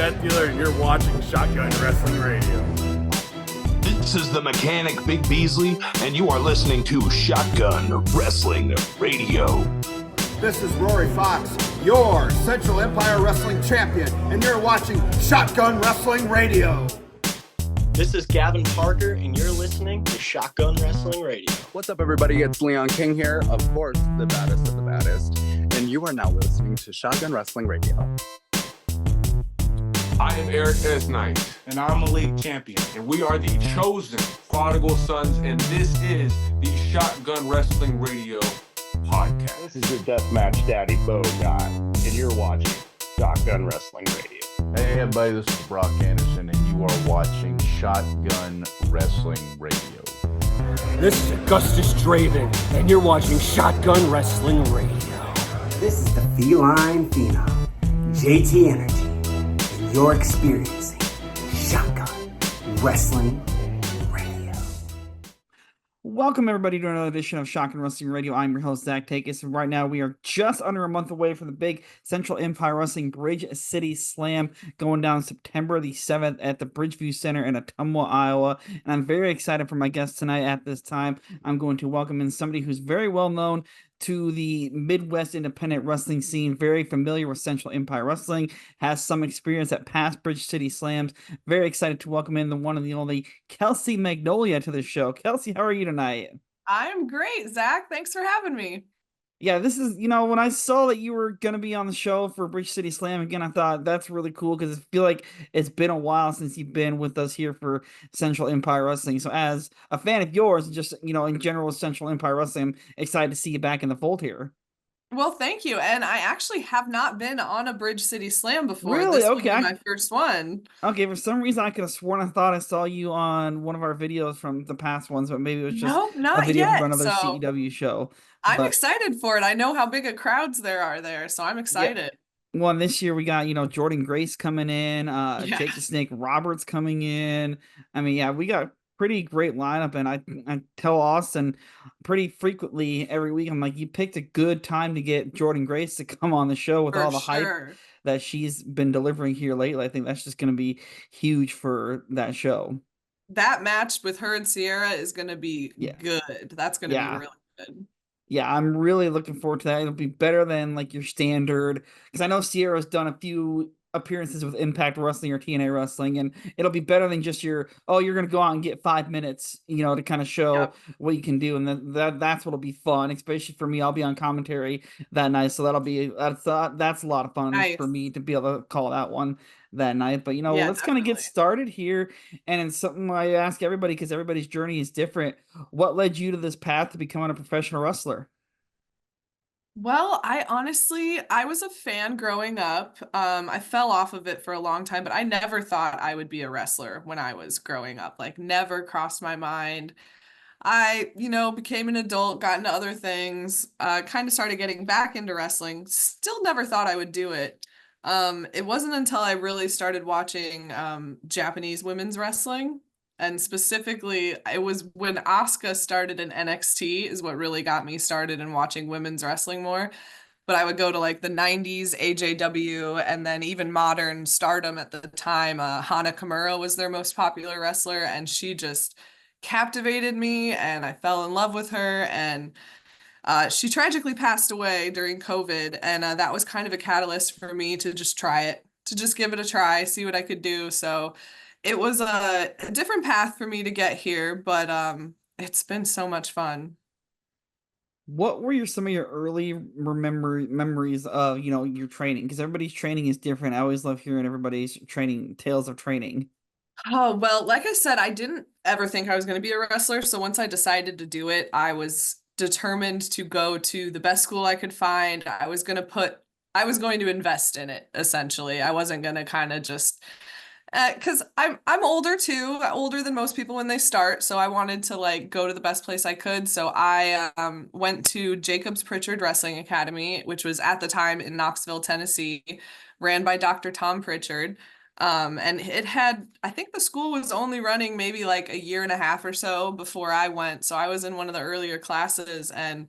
Death Dealer, and you're watching Shotgun Wrestling Radio. This is the mechanic Big Beasley, and you are listening to Shotgun Wrestling Radio. This is Rory Fox, your Central Empire Wrestling Champion, and you're watching Shotgun Wrestling Radio. This is Gavin Parker, and you're listening to Shotgun Wrestling Radio. What's up, everybody? It's Leon King here, of course, the baddest of the baddest, and you are now listening to Shotgun Wrestling Radio. I am Eric S. Knight. And I'm Malik Champion. And we are the chosen prodigal sons, and this is the Shotgun Wrestling Radio podcast. This is your Deathmatch Daddy Bo guy, and you're watching Shotgun Wrestling Radio. Hey everybody, this is Brock Anderson, and you are watching Shotgun Wrestling Radio. This is Augustus Draven, and you're watching Shotgun Wrestling Radio. This is the Feline Phenom, JT Energy, and you're experiencing Shotgun Wrestling Radio. Welcome everybody to another edition of Shotgun Wrestling Radio. I'm your host, Zach Takis, and right now we are just under a month away from the big Central Empire Wrestling Bridge City Slam going down September the 7th at the Bridgeview Center in Ottumwa, Iowa. And I'm very excited for my guest tonight. At this time, I'm going to welcome in somebody who's very well known to the Midwest independent wrestling scene, very familiar with Central Empire Wrestling, has some experience at past Bridge City Slams. Very excited to welcome in the one and the only Kelsey Magnolia to the show. Kelsey, how are you tonight? I'm great, Zach. Thanks for having me. Yeah, this is, when I saw that you were going to be on the show for Bridge City Slam again, I thought that's really cool because I feel like it's been a while since you've been with us here for Central Empire Wrestling. So as a fan of yours, just, in general, Central Empire Wrestling, I'm excited to see you back in the fold here. Well, thank you. And I actually have not been on a Bridge City Slam before. Really? This will Okay. be my first one. Okay, for some reason I could have sworn I thought I saw you on one of our videos from the past ones, but maybe it was just not a video yet, from another so CEW show. I'm excited for it. I know how big of crowds there are there, so I'm excited. Yeah. Well, this year we got, Jordan Grace coming in, Jake the Snake Roberts coming in. I mean, we got pretty great lineup, and I tell Austin pretty frequently every week, I'm like, you picked a good time to get Jordan Grace to come on the show with all the hype that she's been delivering here lately. I think that's just going to be huge for that show. That match with her and Sierra is going to be good. That's going to be really good. Yeah, I'm really looking forward to that. It'll be better than like your standard, because I know Sierra's done a few appearances with Impact Wrestling or TNA Wrestling, and it'll be better than just you're going to go out and get 5 minutes, to kind of show what you can do, and that's what'll be fun, especially for me. I'll be on commentary that night, so that's a lot of fun for me to be able to call that one that night. But let's kind of get started here, and it's something I ask everybody because everybody's journey is different. What led you to this path to becoming a professional wrestler? Well, I was a fan growing up. I fell off of it for a long time, but I never thought I would be a wrestler when I was growing up. Like, never crossed my mind. I, became an adult, got into other things, kind of started getting back into wrestling. Still never thought I would do it. It wasn't until I really started watching Japanese women's wrestling. And specifically, it was when Asuka started in NXT is what really got me started in watching women's wrestling more. But I would go to like the 90s AJW and then even modern Stardom at the time. Hana Kimura was their most popular wrestler, and she just captivated me, and I fell in love with her. And she tragically passed away during COVID, and that was kind of a catalyst for me to just try it, to just give it a try, see what I could do. So it was a different path for me to get here, but it's been so much fun. What were some of your early memories of, your training? Because everybody's training is different. I always love hearing everybody's tales of training. Oh, well, like I said, I didn't ever think I was going to be a wrestler. So once I decided to do it, I was determined to go to the best school I could find. I was going to invest in it, essentially. I wasn't going to kind of just... because I'm older too, older than most people when they start. So I wanted to go to the best place I could. So I went to Jacobs Pritchard Wrestling Academy, which was at the time in Knoxville, Tennessee, ran by Dr. Tom Pritchard. And I think the school was only running maybe like a year and a half or so before I went. So I was in one of the earlier classes, and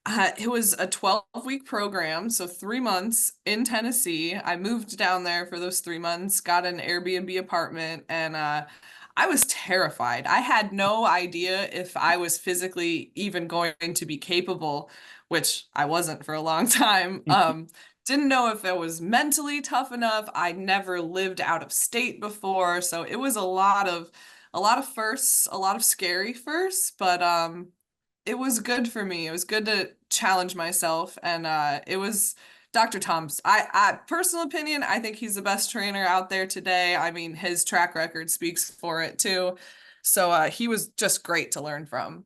It was a 12-week program, so 3 months in Tennessee. I moved down there for those 3 months, got an Airbnb apartment, and I was terrified. I had no idea if I was physically even going to be capable, which I wasn't for a long time. Didn't know if it was mentally tough enough. I never lived out of state before, so it was a lot of firsts, a lot of scary firsts, but it was good for me. It was good to challenge myself, and it was Dr. Tom's. I personal opinion, I think he's the best trainer out there today. I mean, his track record speaks for it too. So he was just great to learn from.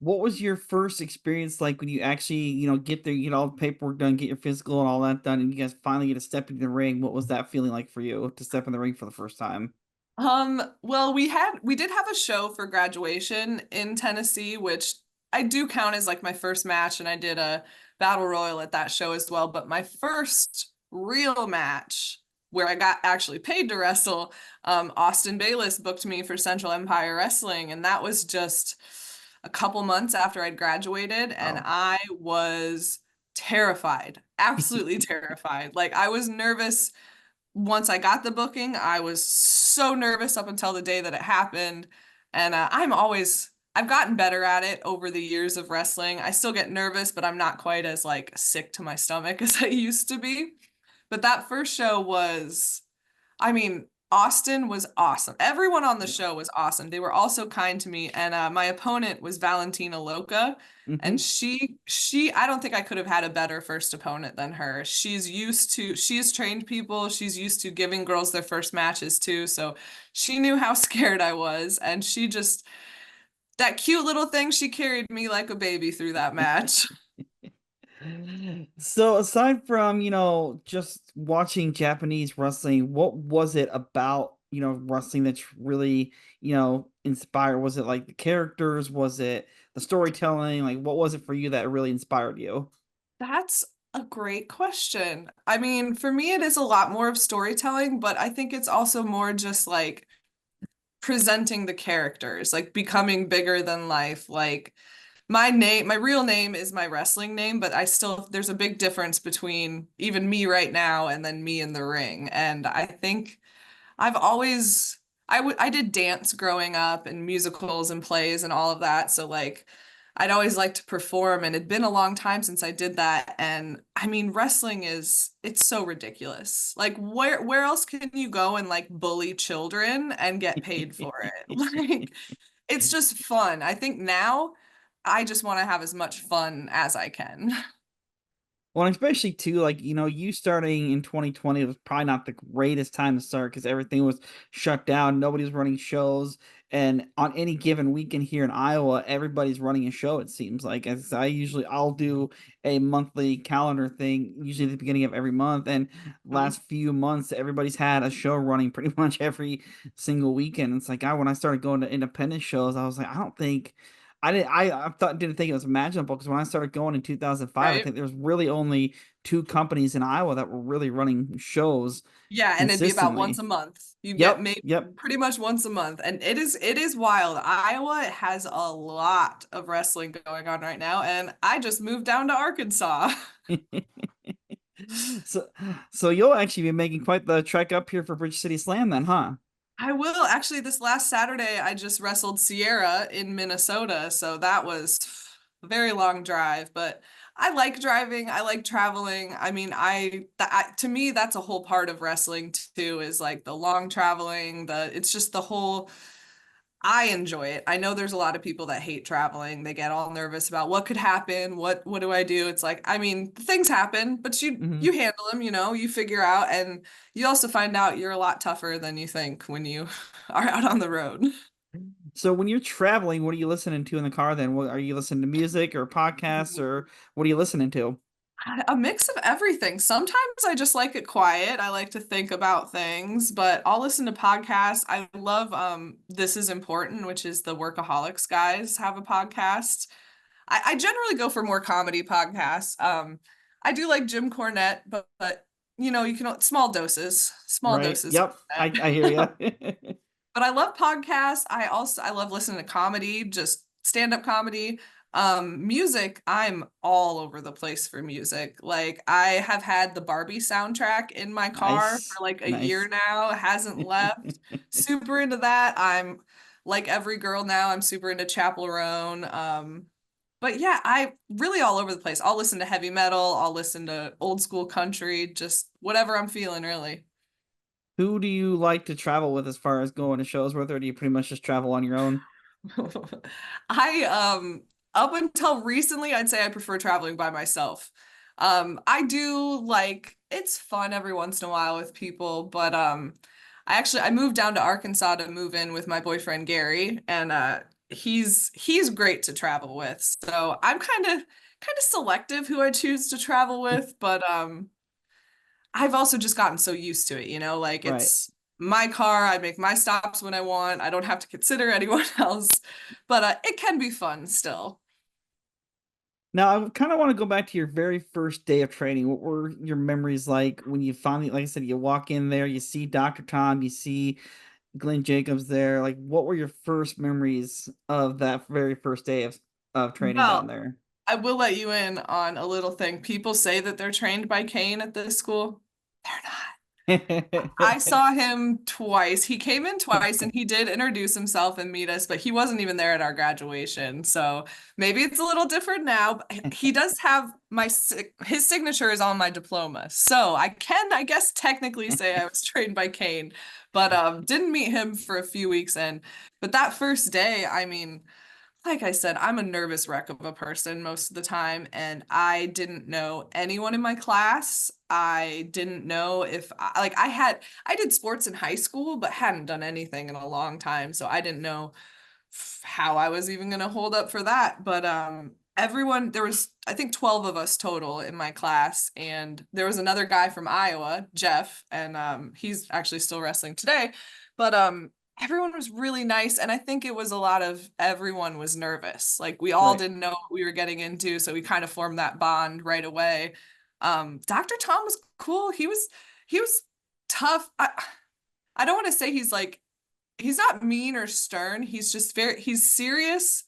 What was your first experience like when you actually, get there, get all the paperwork done, get your physical and all that done, and you guys finally get to step into the ring? What was that feeling like for you to step in the ring for the first time? Well, we did have a show for graduation in Tennessee, which I do count as like my first match, and I did a battle royal at that show as well. But my first real match where I got actually paid to wrestle, Austin Bayless booked me for Central Empire Wrestling, and that was just a couple months after I'd graduated, and I was terrified, absolutely terrified. Like I was nervous once I got the booking. I was so nervous up until the day that it happened. And I've gotten better at it over the years of wrestling. I still get nervous, but I'm not quite as like sick to my stomach as I used to be. But that first show was, I mean, Austin was awesome. Everyone on the show was awesome. They were all so kind to me. And my opponent was Valentina Loca. And I don't think I could have had a better first opponent than her. She's trained people. She's used to giving girls their first matches too. So she knew how scared I was. And that cute little thing, she carried me like a baby through that match. So aside from, just watching Japanese wrestling, what was it about, wrestling that really, inspired? Was it like the characters? Was it the storytelling? Like, what was it for you that really inspired you? That's a great question. I mean, for me, it is a lot more of storytelling, but I think it's also more just like presenting the characters, like becoming bigger than life. Like my real name is my wrestling name, but there's a big difference between even me right now and then me in the ring. And I think I've always I did dance growing up and musicals and plays and all of that. So like I'd always like to perform, and it'd been a long time since I did that. And I mean, it's so ridiculous. Like where else can you go and like bully children and get paid for it? Like it's just fun. I think now I just want to have as much fun as I can. Well, especially too, like, you starting in 2020 was probably not the greatest time to start because everything was shut down. Nobody was running shows. And on any given weekend here in Iowa, everybody's running a show, it seems like. As I'll do a monthly calendar thing, usually at the beginning of every month. And last few months, everybody's had a show running pretty much every single weekend. It's like, when I started going to independent shows, I was like, I don't think. Didn't think it was imaginable because when I started going in 2005, Right. I think there was really only two companies in Iowa that were really running shows. Yeah, and it'd be about once a month. You get maybe pretty much once a month. And it is wild. Iowa has a lot of wrestling going on right now, and I just moved down to Arkansas. So you'll actually be making quite the trek up here for Bridge City Slam then, huh? I will. Actually, this last Saturday, I just wrestled Sierra in Minnesota, so that was a very long drive, but I like driving. I like traveling. I mean, to me, that's a whole part of wrestling too, is like the long traveling, it's just the whole, I enjoy it. I know there's a lot of people that hate traveling. They get all nervous about what could happen. What do I do? It's like, I mean, things happen, but you handle them, you figure out, and you also find out you're a lot tougher than you think when you are out on the road. So when you're traveling, what are you listening to in the car then? What are you listening to, music or podcasts, or what are you listening to? A mix of everything. Sometimes I just like it quiet. I like to think about things, but I'll listen to podcasts. I love This Is Important, which is the Workaholics guys have a podcast. I generally go for more comedy podcasts. I do like Jim Cornette, but you can small doses. Yep, I hear you. But I love podcasts. I love listening to comedy, just stand-up comedy. Music, I'm all over the place for music. Like I have had the Barbie soundtrack in my car Nice. for like a year Nice. now. It hasn't left. Super into that. I'm like every girl now, I'm super into Chapel Roan. But yeah, I really all over the place. I'll listen to heavy metal, I'll listen to old school country, just whatever I'm feeling really. Who do you like to travel with as far as going to shows with, or do you pretty much just travel on your own? I up until recently, I'd say I prefer traveling by myself. I do like it's fun every once in a while with people, but I moved down to Arkansas to move in with my boyfriend Gary, and he's great to travel with. So I'm kind of selective who I choose to travel with, but I've also just gotten so used to it, like Right. it's my car, I make my stops when I want. I don't have to consider anyone else, but it can be fun still. Now, I kind of want to go back to your very first day of training. What were your memories like when you finally, like I said, you walk in there, you see Dr. Tom, you see Glenn Jacobs there. Like, what were your first memories of that very first day of training down Well, there? I will let you in on a little thing. People say that they're trained by Kane at this school. They're not. I saw him twice. He came in twice and he did introduce himself and meet us, but he wasn't even there at our graduation. So maybe it's a little different now. But he does have his signature is on my diploma. So I can, I guess, technically say I was trained by Kane, but didn't meet him for a few weeks in. But that first day, I mean, like I said, I'm a nervous wreck of a person most of the time, and I didn't know anyone in my class. I didn't know if I did sports in high school, but hadn't done anything in a long time, so I didn't know how I was even going to hold up for that. But everyone, there was I think 12 of us total in my class, and there was another guy from Iowa, Jeff, and he's actually still wrestling today, but everyone was really nice, and I think it was a lot of everyone was nervous. Like we all Right. didn't know what we were getting into, so we kind of formed that bond right away. Dr. Tom was cool. He was tough. I don't want to say he's not mean or stern. He's just he's serious,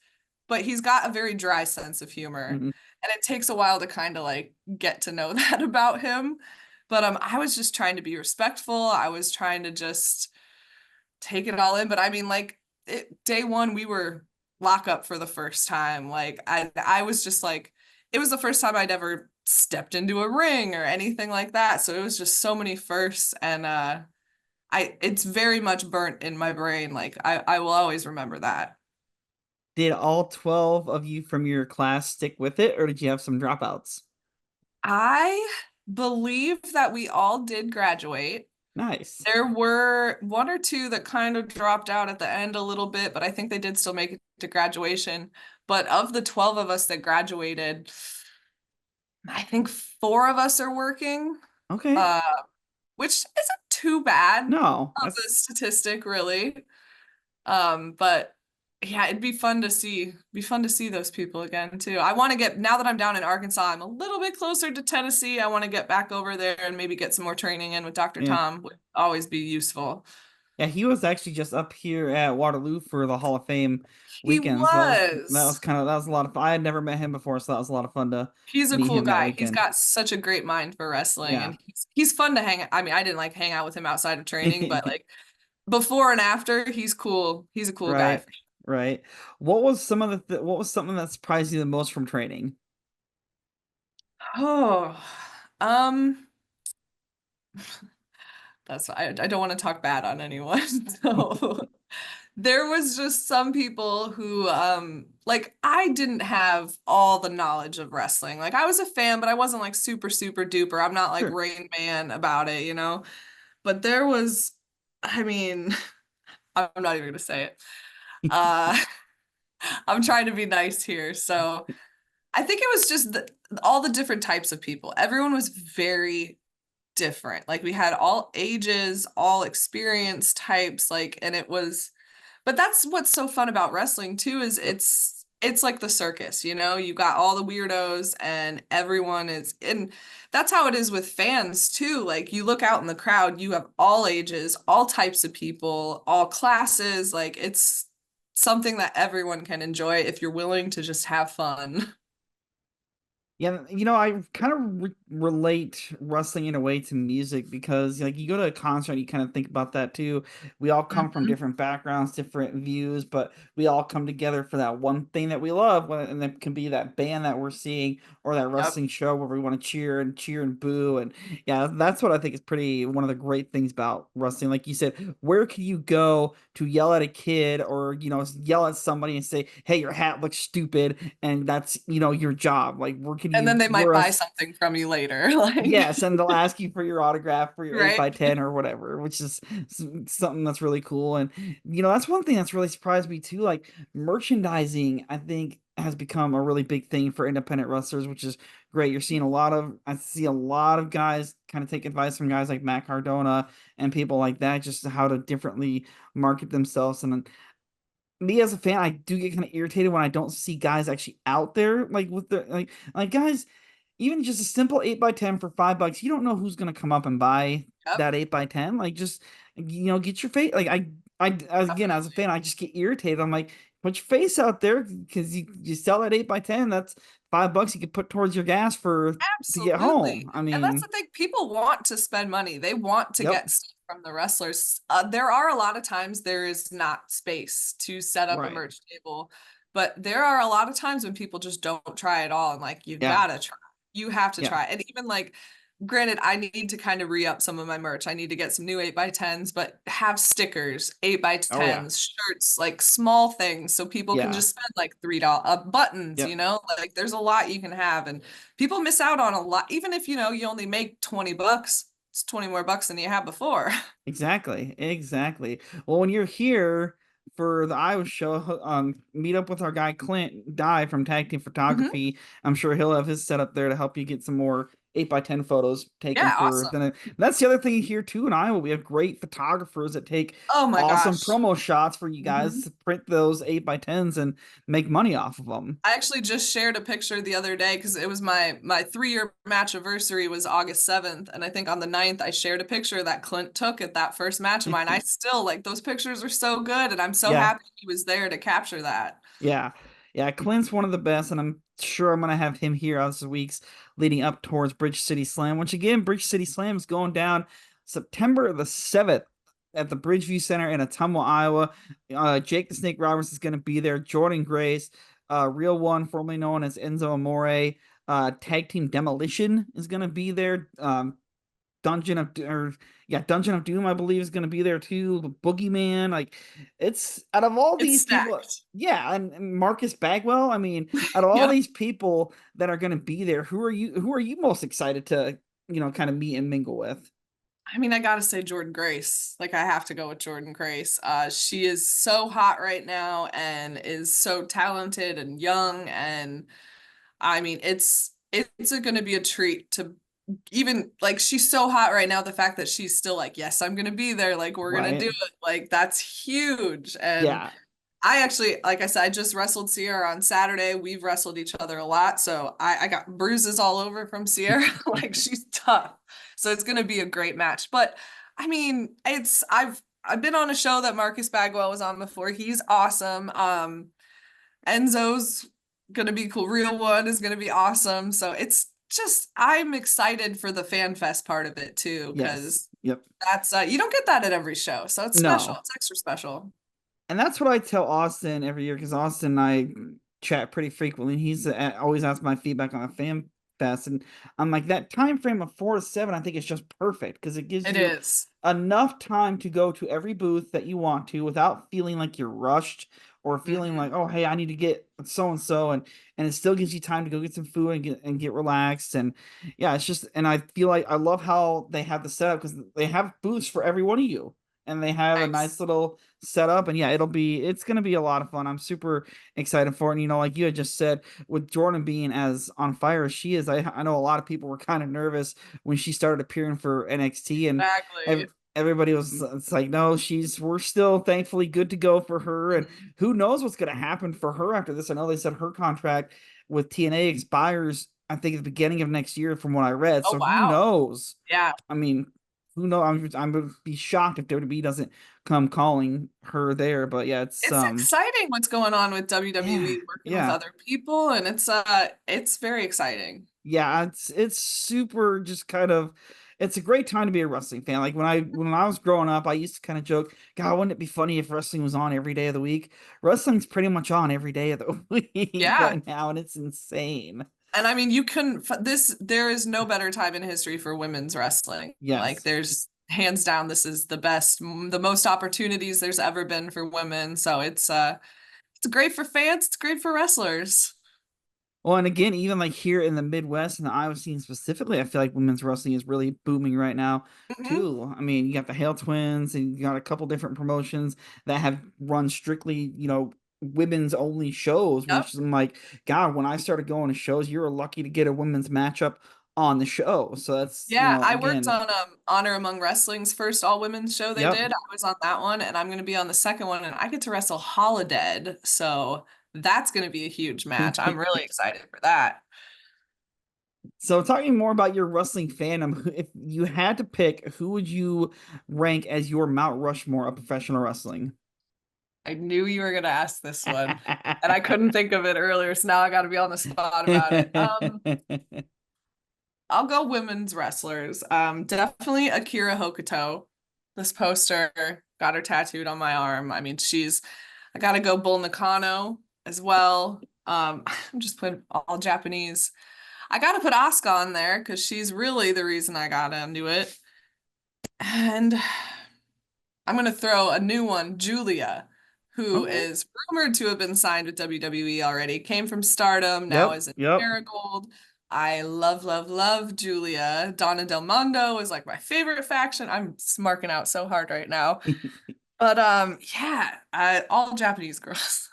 but he's got a very dry sense of humor. Mhm. And it takes a while to kind of like get to know that about him. But I was just trying to be respectful. I was trying to just take it all in. But I mean, like day one, we were lock up for the first time. Like I was just like, it was the first time I'd ever stepped into a ring or anything like that. So it was just so many firsts, and it's very much burnt in my brain. Like I will always remember that. Did all 12 of you from your class stick with it, or did you have some dropouts? I believe that we all did graduate. Nice. There were one or two that kind of dropped out at the end a little bit, but I think they did still make it to graduation. But of the 12 of us that graduated, I think 4 of us are working. Okay. Which isn't too bad No, of a statistic, really. But yeah, it'd be fun to see those people again too. I want to get, now that I'm down in Arkansas, I'm a little bit closer to Tennessee. I want to get back over there and maybe get some more training in with Dr. Yeah. Tom. Would always be useful. Yeah, he was actually just up here at Waterloo for the Hall of Fame He weekend. So that was a lot of fun. I had never met him before, so that was a lot of fun to He's a meet cool him that guy. He's weekend. got such a great mind for wrestling, Yeah. and he's fun to hang. I mean, I didn't like hang out with him outside of training, but like before and after, he's cool. He's a cool guy. Right. What was something that surprised you the most from training? Oh, I don't want to talk bad on anyone. So there was just some people who like I didn't have all the knowledge of wrestling. Like I was a fan, but I wasn't like super duper. I'm not like Sure. Rain Man about it, But there was, I mean, I'm not even gonna say it. I'm trying to be nice here. So I think it was just all the different types of people. Everyone was very different. Like we had all ages, all experience types, but that's what's so fun about wrestling too, is it's like the circus, you got all the weirdos and everyone and that's how it is with fans too. Like you look out in the crowd, you have all ages, all types of people, all classes. Like something that everyone can enjoy if you're willing to just have fun. Yeah, I kind of relate wrestling in a way to music because, like, you go to a concert, you kind of think about that too. We all come from different backgrounds, different views, but we all come together for that one thing that we love, and that can be that band that we're seeing or that wrestling show where we want to cheer and boo. And yeah, that's what I think is one of the great things about wrestling. Like you said, where can you go to yell at a kid or, yell at somebody and say, "Hey, your hat looks stupid," and that's, your job. Like, where can And you then they might we're buy us something from you later. Like, Yes, and they'll ask you for your autograph for your 8 right? by 10 or whatever, which is something that's really cool. And that's one thing that's really surprised me too. Like, merchandising, I think, has become a really big thing for independent wrestlers, which is great. I see a lot of guys kind of take advice from guys like Matt Cardona and people like that, just how to differently market themselves. And then me as a fan, I do get kind of irritated when I don't see guys actually out there, like, with the like guys, even just a simple 8 by 10 for $5, you don't know who's gonna come up and buy that 8 by 10. Like, just, get your face. Like, again, as a fan, I just get irritated. I'm like, put your face out there, because you sell that 8 by 10. That's $5 you could put towards your gas to get Absolutely. home. I And that's mean, the thing. People want to spend money. They want to yep, get stuff from the wrestlers. There are a lot of times there is not space to set up a right, merch table, but there are a lot of times when people just don't try at all. And like, you yeah, gotta try. You have to yeah, try. And even like, granted, I need to kind of re-up some of my merch. I need to get some new 8 by 10s, but have stickers, 8 by oh yeah, 10s, shirts, like small things so people can yeah, just spend like $3 buttons, yep. like there's a lot you can have, and people miss out on a lot. Even if you only make $20, it's 20 more bucks than you had before. Exactly, exactly. Well, when you're here for the Iowa show, meet up with our guy Clint Dye from Tag Team Mhm. Photography. I'm sure he'll have his setup there to help you get some more 8 by 10 photos taken Yeah, for awesome. the. That's the other thing here too in Iowa. We have great photographers that take Oh my awesome gosh. promo shots for you guys Mhm. to print those 8 by 10s and make money off of them. I actually just shared a picture the other day because it was my 3-year match anniversary was August 7th, and I think on the 9th I shared a picture that Clint took at that first match of mine. I still like those pictures are so good, and I'm so Yeah. happy he was there to capture that. Yeah. Yeah, Clint's one of the best, and I'm sure I'm gonna have him here as the weeks leading up towards Bridge City Slam, which again, Bridge City Slam is going down September the 7th at the Bridgeview Center in Ottumwa, Iowa. Jake the Snake Roberts is gonna be there, Jordan Grace, Real One, formerly known as Enzo Amore, Tag Team Demolition is gonna be there. Dungeon of Doom, I believe, is going to be there too. The Boogeyman, like, it's out of all It's these people, stacked. yeah, and Marcus Bagwell. I mean, out of all Yep. these people that are going to be there, who are you most excited to kind of meet and mingle with? I mean, I gotta say Jordan Grace. Like, I have to go with Jordan Grace. She is so hot right now and is so talented and young, and I mean, it's gonna be a treat to even like she's so hot right now. The fact that she's still like, yes, I'm gonna be there. Like, we're gonna do Right? it. Like, that's huge. And Yeah. I actually, like I said, I just wrestled Sierra on Saturday. We've wrestled each other a lot, so I got bruises all over from Sierra. Like, she's tough, so it's gonna be a great match. But I mean, I've been on a show that Marcus Bagwell was on before. He's awesome. Enzo's gonna be cool. Real One is gonna be awesome. So it's just I'm excited for the fan fest part of it too, Yes. because Yep. that's you don't get that at every show, so it's special. No. It's extra special. And that's what I tell Austin every year, because Austin and I chat pretty frequently. He's always asks my feedback on the fan fest, and I'm like, that time frame of 4 to 7, I think it's just perfect because it gives It you is. enough time to go to every booth that you want to without feeling like you're rushed or feeling like, oh, hey, I need to get so and so, and it still gives you time to go get some food and get relaxed. And yeah, it's just, and I feel like I love how they have the setup because they have booths for every one of you, and they have a nice Nice. little setup. And yeah, it's gonna be a lot of fun. I'm super excited for it. And like you had just said, with Jordan being as on fire as she is, I know a lot of people were kind of nervous when she started appearing for NXT, and Exactly. everybody was, it's like, no, we're still thankfully good to go for her. And Mhm. who knows what's gonna happen for her after this? I know they said her contract with TNA expires, I think, at the beginning of next year, from what I read. Oh So who wow. knows? Yeah. I mean, who knows? I'm gonna be shocked if WWE doesn't come calling her there. But yeah, It's exciting what's going on with WWE working with yeah. other people, and it's very exciting. Yeah, it's super just kind of it's a great time to be a wrestling fan. Like when I was growing up, I used to kind of joke, God, wouldn't it be funny if wrestling was on every day of the week? Wrestling's pretty much on every day of the week Yeah. right now, and it's insane. And I mean, there is no better time in history for women's wrestling. Yes. Like there's hands down, this is the best, the most opportunities there's ever been for women. So it's great for fans. It's great for wrestlers. Well, and again, even like here in the Midwest and the Iowa scene specifically, I feel like women's wrestling is really booming right now too. I mean, you got the Hale Twins, and you got a couple different promotions that have run strictly, women's only shows. Which I'm like, God, when I started going to shows, you were lucky to get a women's matchup on the show. So that's I worked on Honor Among Wrestling's first all women's show they did. I was on that one, and I'm going to be on the second one, and I get to wrestle Holodead. So that's going to be a huge match. I'm really excited for that. So talking more about your wrestling fandom, if you had to pick, who would you rank as your Mount Rushmore of professional wrestling? I knew you were going to ask this one, and I couldn't think of it earlier, so now I got to be on the spot about it. I'll go women's wrestlers. Definitely Akira Hokuto. This poster, got her tattooed on my arm. I mean, I got to go Bull Nakano as well. I'm just putting all Japanese. I got to put Asuka on there because she's really the reason I got into it. And I'm going to throw a new one, Julia, who is rumored to have been signed with WWE already. Came from Stardom, now is in Marigold. I love Julia. Donna Del Mondo is like my favorite faction. I'm marking out so hard right now. But all Japanese girls.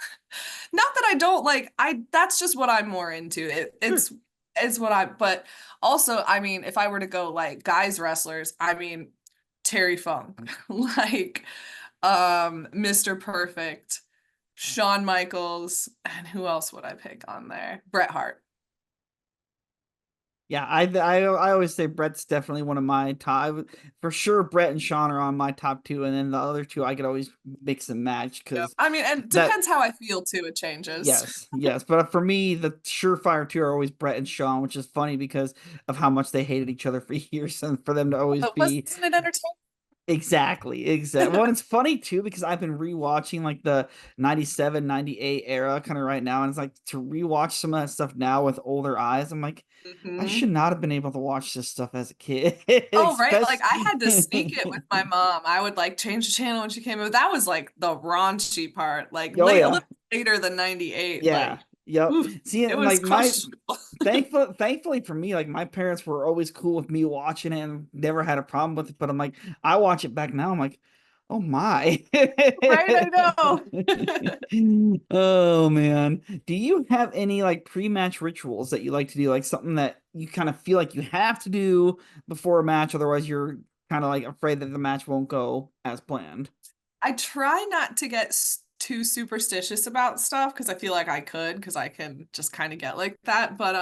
Not that I don't like, that's just what I'm more into. It's what but also, I mean, if I were to go like guys wrestlers, I mean, Terry Funk, like Mr. Perfect, Shawn Michaels, and who else would I pick on there? Bret Hart. Yeah, I always say Bret's definitely one of my top. For sure, Bret and Shawn are on my top two, and then the other two I could always mix and match because I mean, and depends how I feel too. It changes. Yes, but for me, the surefire two are always Bret and Shawn, which is funny because of how much they hated each other for years, and for them to always be. Wasn't it entertaining? Exactly. Well, it's funny too because I've been rewatching like the 97, 98 era kind of right now, and it's like to rewatch some of that stuff now with older eyes. I'm like, I should not have been able to watch this stuff as a kid. Oh, right. Like I had to sneak it with my mom. I would like change the channel when she came in. That was like the raunchy part. Like a little later than 98. Yeah. Like, yep. See, it was like thankfully for me, like my parents were always cool with me watching it and never had a problem with it. But I'm like, I watch it back now. I'm like, oh my. Right, I know. Oh man. Do you have any like pre-match rituals that you like to do? Like something that you kind of feel like you have to do before a match, otherwise you're kind of like afraid that the match won't go as planned? I try not to get too superstitious about stuff because I feel like I could, because I can just kind of get like that. But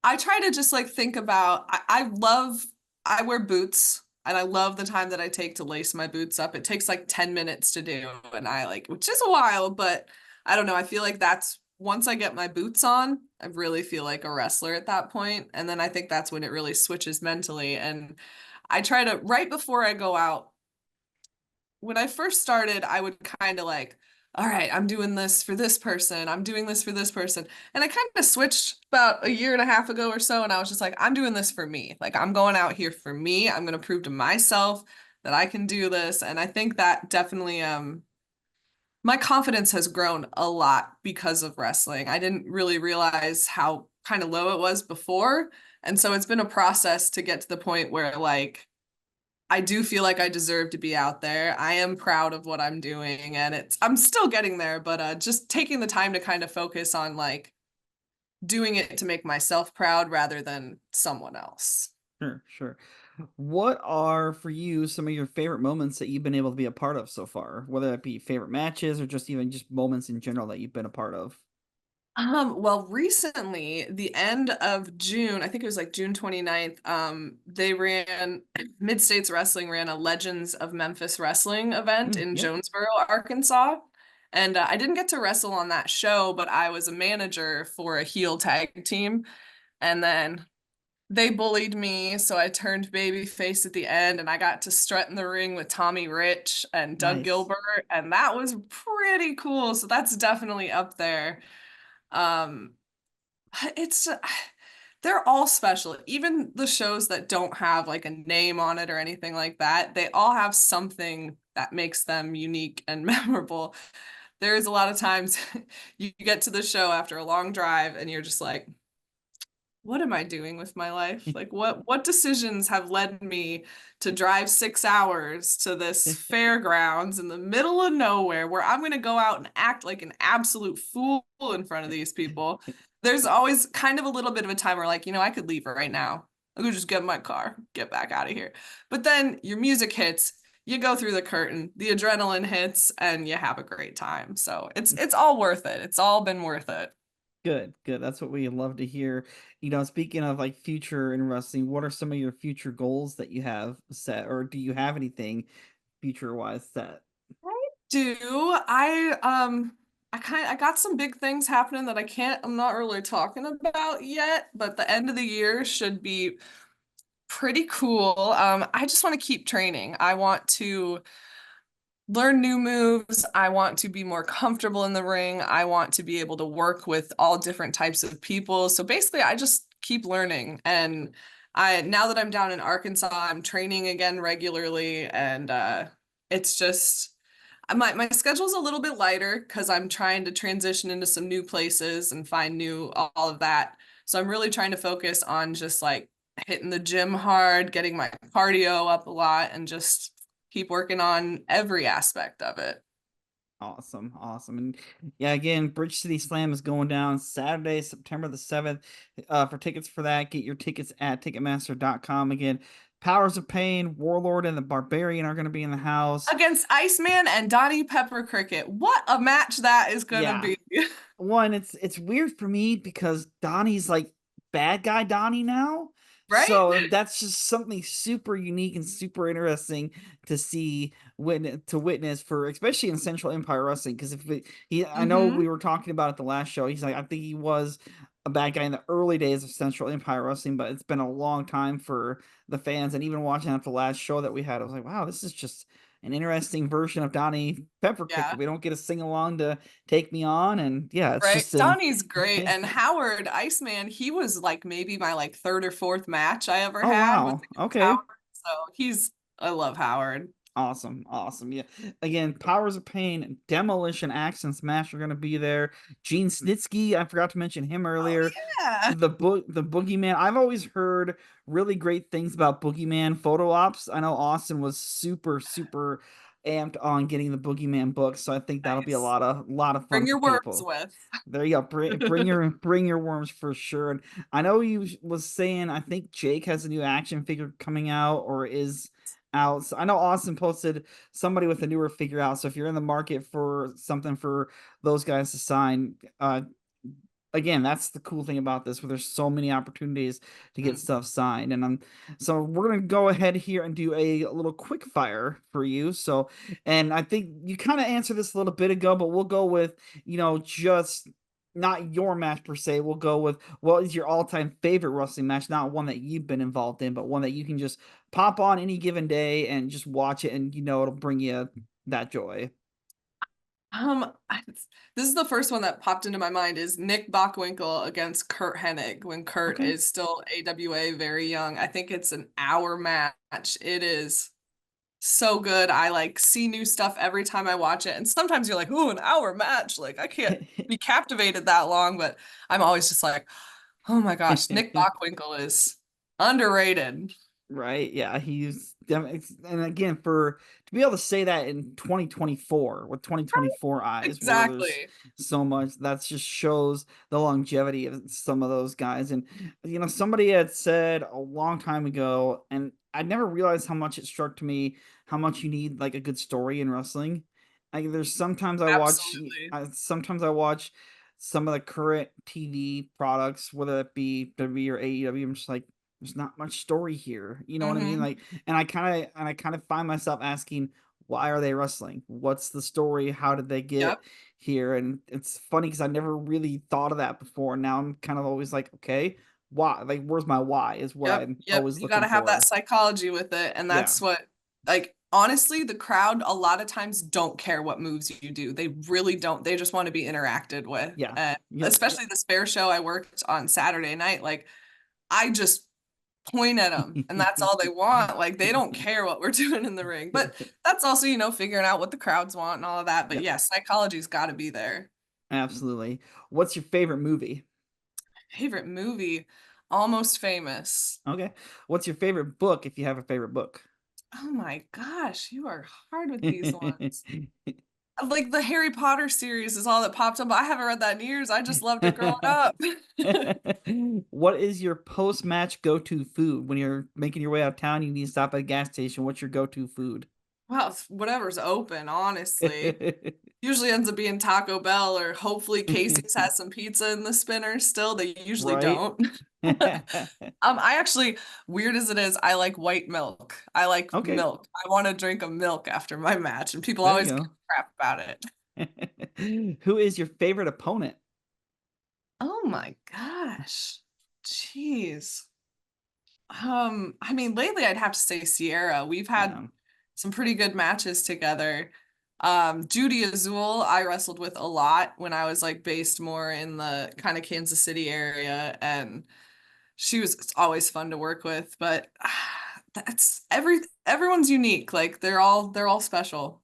I try to just like think about, I wear boots. And I love the time that I take to lace my boots up. It takes like 10 minutes to do. And which is a while, but I don't know. I feel like once I get my boots on, I really feel like a wrestler at that point. And then I think that's when it really switches mentally. And I try to, right before I go out, when I first started, I would kind of like, all right, I'm doing this for this person. I'm doing this for this person. And I kind of switched about a year and a half ago or so. And I was just like, I'm doing this for me. Like, I'm going out here for me. I'm going to prove to myself that I can do this. And I think that definitely, my confidence has grown a lot because of wrestling. I didn't really realize how kind of low it was before. And so it's been a process to get to the point where like, I do feel like I deserve to be out there. I am proud of what I'm doing, and I'm still getting there, but just taking the time to kind of focus on like doing it to make myself proud rather than someone else. Sure. What are for you some of your favorite moments that you've been able to be a part of so far, whether that be favorite matches or just even just moments in general that you've been a part of? Well, recently, the end of June, I think it was like June 29th, they ran Mid-States Wrestling ran a Legends of Memphis Wrestling event in Yep. Jonesboro, Arkansas. And I didn't get to wrestle on that show, but I was a manager for a heel tag team. And then they bullied me, so I turned babyface at the end, and I got to strut in the ring with Tommy Rich and Doug Nice. Gilbert, and that was pretty cool. So that's definitely up there. Um, it's they're all special. Even the shows that don't have like a name on it or anything like that, they all have something that makes them unique and memorable. There's a lot of times you get to the show after a long drive and you're just like, what am I doing with my life? Like what decisions have led me to drive 6 hours to this fairgrounds in the middle of nowhere where I'm going to go out and act like an absolute fool in front of these people? There's always kind of a little bit of a time where like, I could leave right now. I could just get in my car, get back out of here. But then your music hits, you go through the curtain, the adrenaline hits, and you have a great time. So it's all worth it. It's all been worth it. Good. That's what we love to hear. Speaking of like future in wrestling, what are some of your future goals that you have set, or do you have anything future wise set? I got some big things happening that I'm not really talking about yet, but the end of the year should be pretty cool. I just want to keep training. I want to learn new moves. I want to be more comfortable in the ring. I want to be able to work with all different types of people. So basically, I just keep learning. And now that I'm down in Arkansas, I'm training again regularly, and it's just my schedule's a little bit lighter because I'm trying to transition into some new places and find all of that. So I'm really trying to focus on just like hitting the gym hard, getting my cardio up a lot, and just keep working on every aspect of it. Awesome. And yeah, again, Bridge City Slam is going down Saturday, September the 7th. For tickets for that, get your tickets at Ticketmaster.com. Again, Powers of Pain, Warlord, and the Barbarian are going to be in the house. Against Iceman and Donnie Pepper Cricket. What a match that is going to be. One, it's weird for me because Donnie's like bad guy Donnie now. Right? So that's just something super unique and super interesting to see, to witness for, especially in Central Empire Wrestling. Because I know we were talking about it the last show. He's like, I think he was a bad guy in the early days of Central Empire Wrestling, but it's been a long time for the fans. And even watching at the last show that we had, I was like, wow, this is just an interesting version of Donnie Pepper Cricket. We don't get a sing along to Take Me On, and it's just Donnie's great. And Howard Iceman, he was like maybe my like third or fourth match I ever had. Wow. Okay. Howard. So I love Howard. Awesome. Yeah. Again, Powers of Pain, Demolition Axe and Smash are going to be there. Gene Snitsky, I forgot to mention him earlier. The Boogeyman. I've always heard really great things about Boogeyman photo ops. I know Austin was super amped on getting the Boogeyman book, so I think that'll be a lot of fun. Bring your for worms people. with. There you go. Bring your worms for sure. And I know you was saying, I think Jake has a new action figure coming out or is out. So I know Austin posted somebody with a newer figure out. So if you're in the market for something for those guys to sign, again, that's the cool thing about this, where there's so many opportunities to get stuff signed. And so we're gonna go ahead here and do a little quick fire for you. So, and I think you kind of answered this a little bit ago, but we'll go with just not your match per se. We'll go with what is your all-time favorite wrestling match, not one that you've been involved in, but one that you can just pop on any given day and just watch it, and it'll bring you that joy. This is the first one that popped into my mind is Nick Bockwinkel against Kurt Hennig when Kurt is still AWA, very young. I think it's an hour match. It is so good. I like see new stuff every time I watch it. And sometimes you're like, ooh, an hour match. Like I can't be captivated that long, but I'm always just like, oh my gosh, Nick Bockwinkel is underrated. Right. Yeah. He's, and again, to be able to say that in 2024 with 2024 eyes, exactly, so much that just shows the longevity of some of those guys. And somebody had said a long time ago, and I never realized how much it struck to me, how much you need like a good story in wrestling. There's sometimes I watch some of the current TV products, whether it be WWE or AEW, I'm just like, there's not much story here. You know what I mean? Like, and I kind of find myself asking, why are they wrestling? What's the story? How did they get here? And it's funny because I never really thought of that before. Now I'm kind of always like, okay, why? Like, where's my why? Is what I'm always You looking got to have for. that psychology with it, and that's what, like, honestly, the crowd a lot of times don't care what moves you do. They really don't. They just want to be interacted with. Especially the Spare show I worked on Saturday night. Like, I just point at them, and that's all they want. Like, they don't care what we're doing in the ring. But that's also, you know, figuring out what the crowds want and all of that. But yeah, psychology's got to be there. Absolutely. What's your favorite movie? Favorite movie? Almost Famous. Okay. What's your favorite book, if you have a favorite book? Oh my gosh, you are hard with these ones. Like the Harry Potter series is all that popped up. I haven't read that in years. I just loved it growing up. What is your post-match go-to food? When you're making your way out of town, you need to stop at a gas station. What's your go-to food? Well, whatever's open, honestly. Usually ends up being Taco Bell, or hopefully Casey's has some pizza in the spinner still. They usually don't. I actually, weird as it is, I like white milk. I like milk. I want to drink a milk after my match, and people always give crap about it. Who is your favorite opponent? Oh my gosh. Jeez. I mean, lately I'd have to say Sierra. We've had some pretty good matches together. Judy Azul, I wrestled with a lot when I was like based more in the kind of Kansas City area, and she was always fun to work with. But that's everyone's unique. Like they're all special.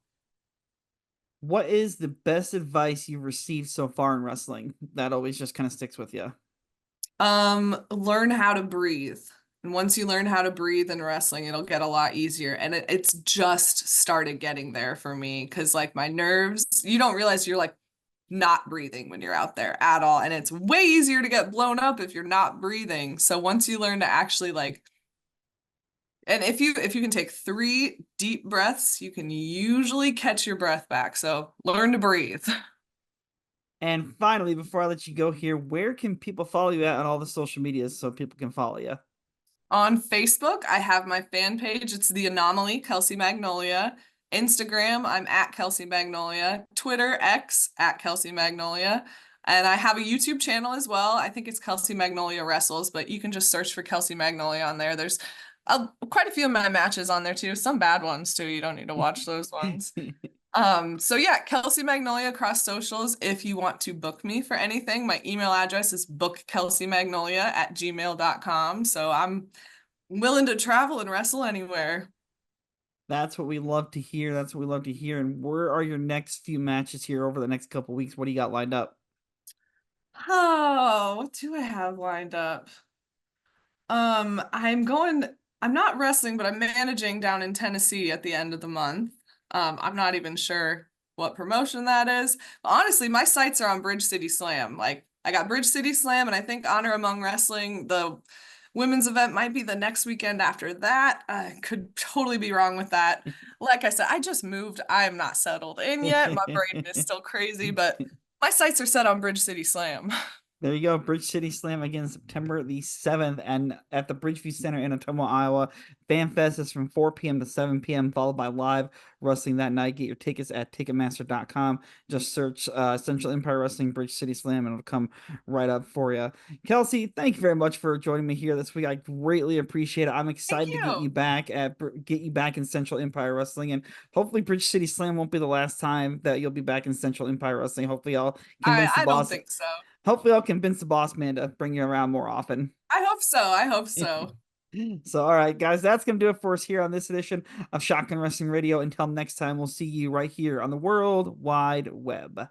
What is the best advice you've received so far in wrestling that always just kind of sticks with you? Learn how to breathe. And once you learn how to breathe in wrestling, it'll get a lot easier. And it's just started getting there for me, because like my nerves, you don't realize you're like not breathing when you're out there at all. And it's way easier to get blown up if you're not breathing. So once you learn to actually like, and if you can take 3 deep breaths, you can usually catch your breath back. So learn to breathe. And finally, before I let you go here, where can people follow you at on all the social medias so people can follow you? On Facebook, I have my fan page. It's the Anomaly Kelsey Magnolia. Instagram, I'm at Kelsey Magnolia. Twitter, X, at Kelsey Magnolia. And I have a YouTube channel as well. I think it's Kelsey Magnolia Wrestles, but you can just search for Kelsey Magnolia on there. There's quite a few of my matches on there too. Some bad ones too. You don't need to watch those ones. So yeah, Kelsey Magnolia across socials. If you want to book me for anything, my email address is bookkelseymagnolia@gmail.com. So I'm willing to travel and wrestle anywhere. That's what we love to hear. That's what we love to hear. And where are your next few matches here over the next couple of weeks? What do you got lined up? Oh, what do I have lined up? I'm not wrestling, but I'm managing down in Tennessee at the end of the month. I'm not even sure what promotion that is. But honestly, my sights are on BridgeCitySlam. Like I got BridgeCitySlam, and I think Honor Among Wrestling, the women's event, might be the next weekend after that. I could totally be wrong with that. Like I said, I just moved. I am not settled in yet. My brain is still crazy, but my sights are set on BridgeCitySlam. There you go. BridgeCitySlam again, September the 7th, and at the Bridgeview Center in Ottumwa, Iowa. FanFest is from 4 p.m. to 7 p.m., followed by live wrestling that night. Get your tickets at Ticketmaster.com. Just search Central Empire Wrestling BridgeCitySlam, and it'll come right up for you. Kelsey, thank you very much for joining me here this week. I greatly appreciate it. I'm excited to get you back in Central Empire Wrestling, and hopefully BridgeCitySlam won't be the last time that you'll be back in Central Empire Wrestling. Hopefully I'll convince the boss. I don't think so. Hopefully I'll convince the boss man to bring you around more often. I hope so. So, all right, guys, that's going to do it for us here on this edition of Shotgun Wrestling Radio. Until next time, we'll see you right here on the World Wide Web.